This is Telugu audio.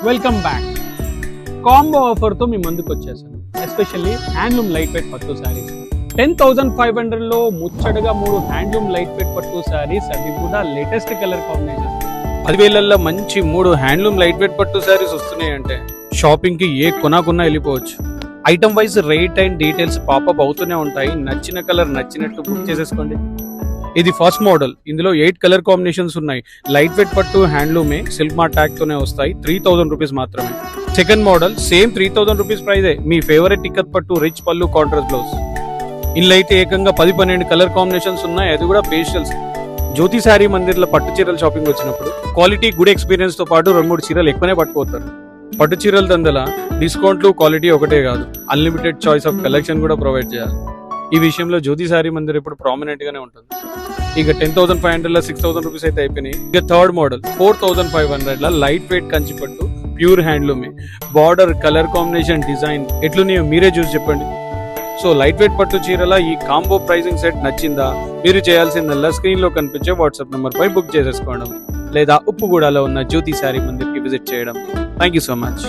Welcome back. కాంబో ఆఫర్తో మీ ముందుకు వచ్చేసాను. ఎస్పెషల్లీ హ్యాండ్లూమ్ లైట్ వెయిట్ పట్టు శారీస్ 10,500లో ముచ్చటగా 3 హ్యాండ్లూమ్ లైట్ వెయిట్ పట్టు శారీస్, అది కూడా లేటెస్ట్ కలర్ కాంబినేషన్. 10,000లో మంచి 3 హ్యాండ్లూమ్ లైట్ వెయిట్ పట్టు శారీస్ వస్తున్నాయి అంటే షాపింగ్కి ఏ కొనాకున్నా వెళ్ళిపోవచ్చు. Item wise rate and details popup అవుతూనే ఉంటాయి. నచ్చిన కలర్ నచ్చినట్టు బుక్ చేసేసుకోండి. ఇది ఫస్ట్ మోడల్. ఇందులో 8 కలర్ కాంబినేషన్స్ ఉన్నాయి. లైట్ వెయిట్ పట్టు హ్యాండ్లూమే, సిల్క్ మార్క్ ట్యాగ్ తోనే వస్తాయి. 3,000 రూపీస్ మాత్రమే. సెకండ్ మోడల్ సేమ్ 3,000 రూపీస్ ప్రైజే. మీ ఫేవరెట్ టిక్కత్ పట్టు, రిచ్ పళ్ళు, కాంట్రాస్ట్ బ్లౌజ్. ఇందులో అయితే ఏకంగా 10-12 కలర్ కాంబినేషన్స్ ఉన్నాయి. అది కూడా పేస్టల్స్. జ్యోతి శారీ మందిర్లో పట్టు చీరలు షాపింగ్ వచ్చినప్పుడు క్వాలిటీ, గుడ్ ఎక్స్పీరియన్స్ తో పాటు 2-3 చీరలు ఎక్కువనే పట్టుకోతారు. పట్టు చీరల దందల డిస్కౌంట్లు, క్వాలిటీ ఒకటే కాదు, అన్లిమిటెడ్ చాయిస్ ఆఫ్ కలెక్షన్ కూడా ప్రొవైడ్ చేయాలి. ఈ విషయంలో జ్యోతి శారీ మందిర్ ఇప్పుడు ప్రామినెంట్ గానే ఉంటుంది. ఇక 10,500లో 6,000 రూపీస్ అయితే అయిపోయినాయి. ఇక థర్డ్ మోడల్ 4,500లో లైట్ వెయిట్ కంచి పట్టు, ప్యూర్ హ్యాండ్లూమే. బార్డర్, కలర్ కాంబినేషన్, డిజైన్ ఎట్లున్నాయో మీరే చూసి చెప్పండి. సో లైట్ వెయిట్ పట్టు చీరల ఈ కాంబో ప్రైజింగ్ సెట్ నచ్చిందా? మీరు చేయాల్సిందల్లా స్క్రీన్ లో కనిపించే వాట్సాప్ నెంబర్ పై బుక్ చేసేసుకోవడం, లేదా ఉప్పుగూడలో ఉన్న జ్యోతి శారీ మందిర్ కి విజిట్ చేయడం. Thank you so much.